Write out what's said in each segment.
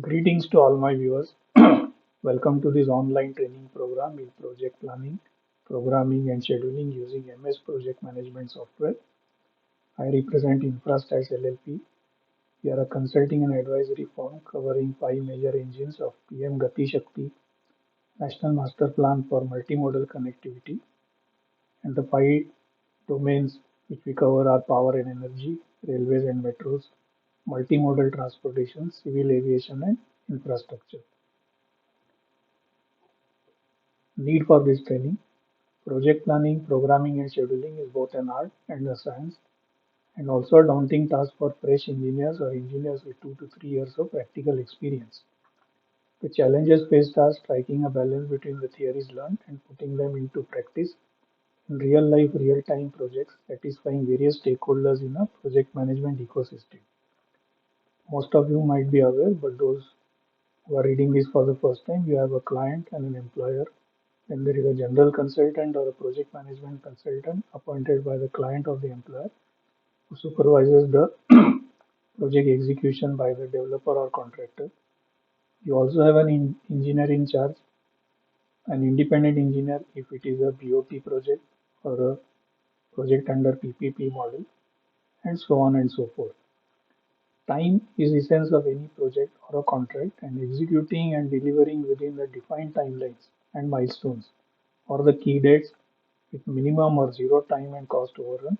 Greetings to all my viewers. Welcome to this online training program in project planning, programming, and scheduling using MS Project Management software. I represent Infrastats LLP. We are a consulting and advisory firm covering five major engines of PM Gati Shakti, National Master Plan for Multimodal Connectivity, and the five domains which we cover are power and energy, railways and metros, multimodal transportation, civil aviation, and infrastructure. Need for this training. Project planning, programming, and scheduling is both an art and a science, and also a daunting task for fresh engineers or engineers with 2 to 3 years of practical experience. The challenges faced are striking a balance between the theories learned and putting them into practice in real life, real time projects, satisfying various stakeholders in a project management ecosystem. Most of you might be aware, but those who are reading this for the first time, you have a client and an employer. Then there is a general consultant or a project management consultant appointed by the client or the employer who supervises the project execution by the developer or contractor. You also have an engineer in charge, an independent engineer if it is a BOT project or a project under PPP model, and so on and so forth. Time is the essence of any project or a contract, and executing and delivering within the defined timelines and milestones or the key dates with minimum or zero time and cost overrun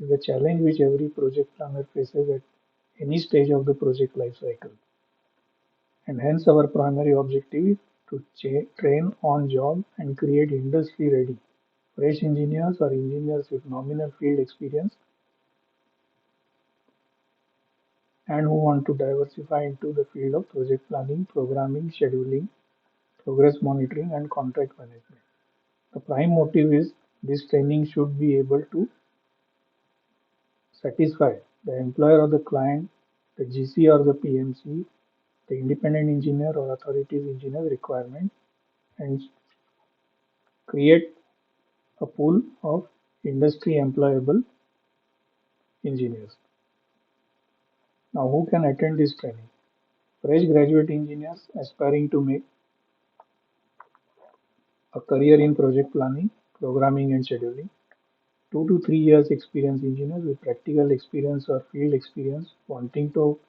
is the challenge which every project planner faces at any stage of the project life cycle. And hence our primary objective is to train on job and create industry ready fresh engineers or engineers with nominal field experience and who want to diversify into the field of project planning, programming, scheduling, progress monitoring, and contract management. The prime motive is this training should be able to satisfy the employer or the client, the GC or the PMC, the independent engineer or authorities engineer requirement, and create a pool of industry employable engineers. Now, who can attend this training? Fresh graduate engineers aspiring to make a career in project planning, programming, and scheduling. 2 to 3 years experience engineers with practical experience or field experience wanting to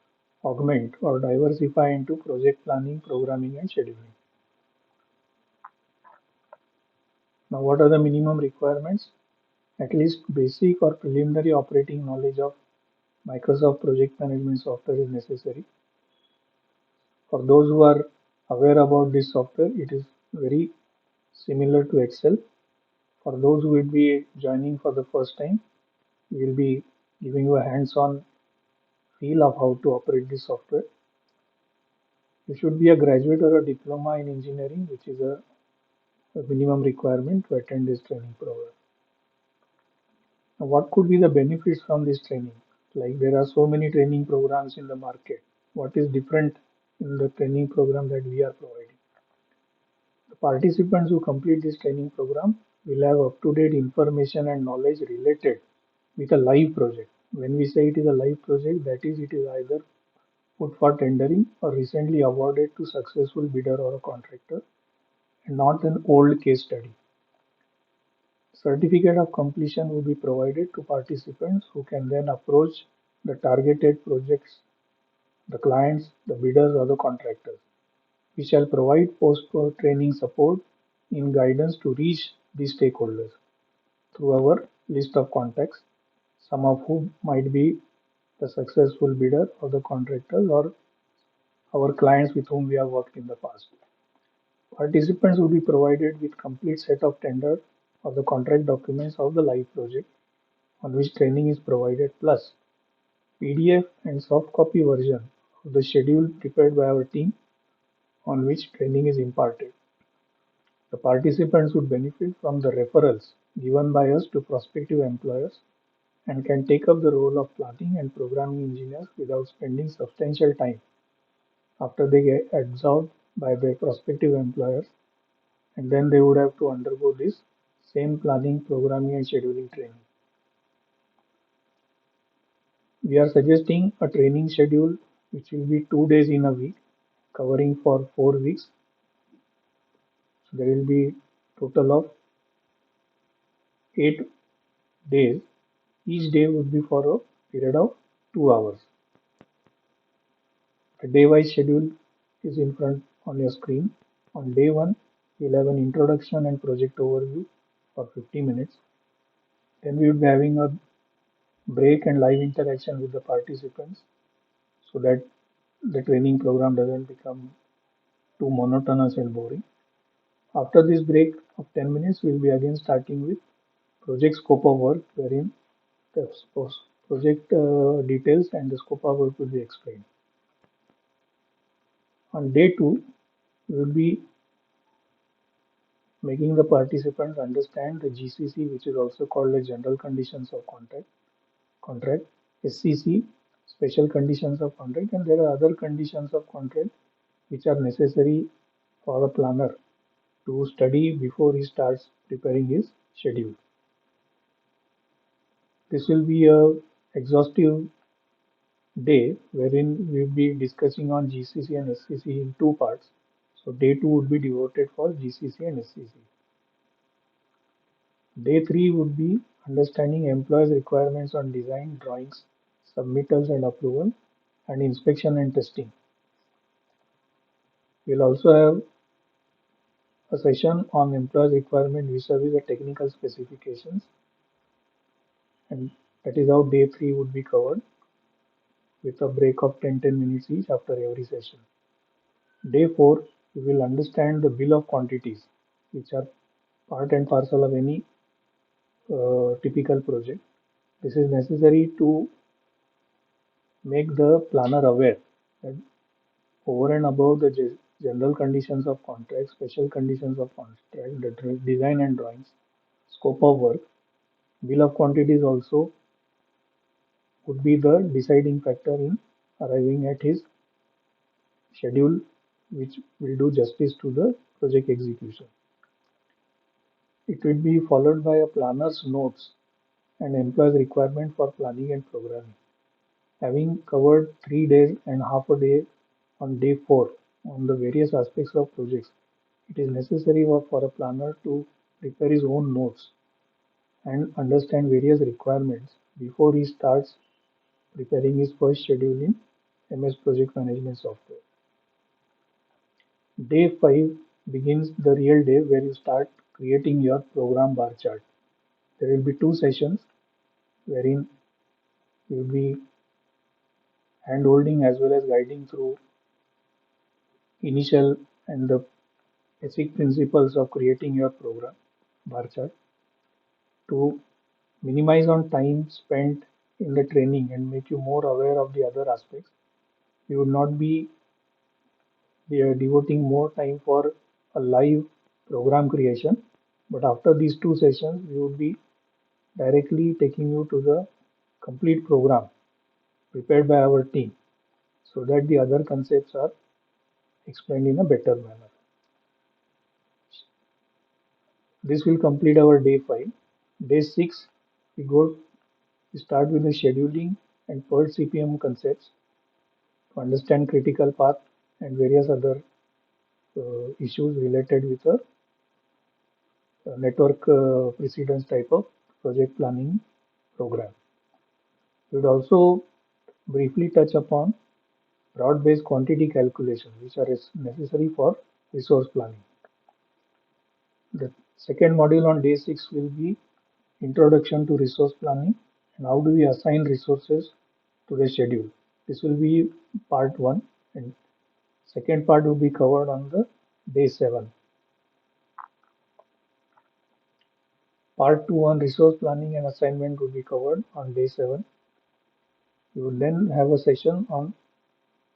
augment or diversify into project planning, programming, and scheduling. Now, what are the minimum requirements? At least basic or preliminary operating knowledge of Microsoft project management software is necessary. For those who are aware about this software, it is very similar to Excel. For those who will be joining for the first time, we will be giving you a hands-on feel of how to operate this software. You should be a graduate or a diploma in engineering, which is a minimum requirement to attend this training program. Now, what could be the benefits from this training? Like there are so many training programs in the market. What is different in the training program that we are providing? The participants who complete this training program will have up-to-date information and knowledge related with a live project. When we say it is a live project, that is, it is either put for tendering or recently awarded to successful bidder or a contractor, and not an old case study. Certificate of completion will be provided to participants who can then approach the targeted projects, the clients, the bidders, or the contractors. We shall provide post-training support in guidance to reach these stakeholders through our list of contacts, some of whom might be the successful bidder or the contractors or our clients with whom we have worked in the past. Participants will be provided with complete set of tender or the contract documents of the live project on which training is provided, plus PDF and soft copy version of the schedule prepared by our team on which training is imparted. The participants would benefit from the referrals given by us to prospective employers and can take up the role of planning and programming engineers without spending substantial time after they get absorbed by their prospective employers, and then they would have to undergo this same planning, programming, and scheduling training. We are suggesting a training schedule which will be 2 days in a week, covering for 4 weeks. So there will be total of 8 days. Each day would be for a period of 2 hours. The day-wise schedule is in front on your screen. On day one, you'll have an introduction and project overview for 50 minutes. Then we will be having a break and live interaction with the participants so that the training program doesn't become too monotonous and boring. After this break of 10 minutes, we'll be again starting with project scope of work, wherein the project details and the scope of work will be explained. On day two, we will be making the participants understand the GCC, which is also called the General Conditions of Contract, SCC, Special Conditions of Contract, and there are other conditions of contract which are necessary for a planner to study before he starts preparing his schedule. This will be a exhaustive day wherein we will be discussing on GCC and SCC in two parts. So day two would be devoted for GCC and SCC. Day three would be understanding employees' requirements on design, drawings, submittals and approval, and inspection and testing. We'll also have a session on employees' requirement vis-a-vis the technical specifications, and that is how day three would be covered with a break of 10 minutes each after every session. Day four, we will understand the bill of quantities, which are part and parcel of any typical project. This is necessary to make the planner aware that over and above the general conditions of contract, special conditions of contract, the design and drawings, scope of work, bill of quantities also would be the deciding factor in arriving at his schedule, which will do justice to the project execution. It will be followed by a planner's notes and employees' requirement for planning and programming. Having covered 3 days and half a day on day 4 on the various aspects of projects, it is necessary for a planner to prepare his own notes and understand various requirements before he starts preparing his first schedule in MS Project Management software. Day 5 begins the real day where you start creating your program bar chart. There will be two sessions wherein you will be hand-holding as well as guiding through initial and the basic principles of creating your program bar chart to minimize on time spent in the training and make you more aware of the other aspects. You would not be devoting more time for a live program creation, but after these two sessions, we would be directly taking you to the complete program prepared by our team so that the other concepts are explained in a better manner. This will complete our day 5. Day 6, we start with the scheduling and PERT CPM concepts to understand critical path and various other issues related with a network precedence type of project planning program. We would also briefly touch upon broad-based quantity calculation, which are necessary for resource planning. The second module on day 6 will be Introduction to Resource Planning and how do we assign resources to the schedule. This will be part 1 and second part will be covered on the day 7. Part 2 on resource planning and assignment will be covered on day 7. We will then have a session on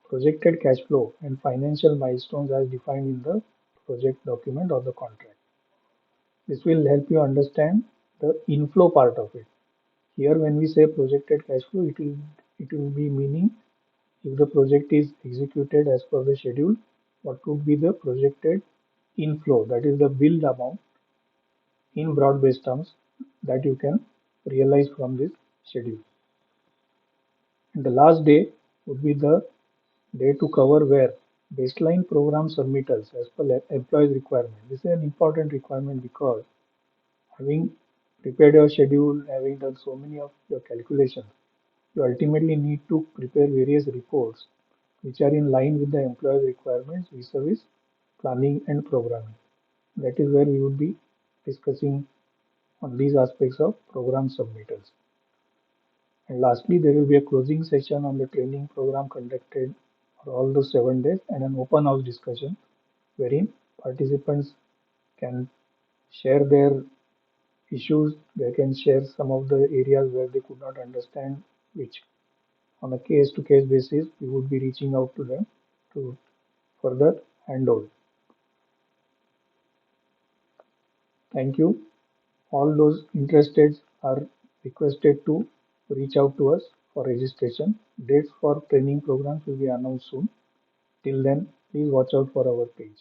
projected cash flow and financial milestones as defined in the project document or the contract. This will help you understand the inflow part of it. Here when we say projected cash flow, it will be meaning if the project is executed as per the schedule, what would be the projected inflow, that is the billed amount in broad-based terms that you can realize from this schedule. And the last day would be the day to cover where Baseline program submittals as per employee's requirement. This is an important requirement because having prepared your schedule, having done so many of your calculations, you ultimately need to prepare various reports which are in line with the employer's requirements vis-a-vis planning and programming. That is where we would be discussing on these aspects of program submittals. And lastly, there will be a closing session on the training program conducted for all those 7 days and an open house discussion wherein participants can share their issues, they can share some of the areas where they could not understand, which on a case to case basis we would be reaching out to them to further handle. Thank you. All those interested are requested to reach out to us for registration. Dates for training programs will be announced soon. Till then, please watch out for our page.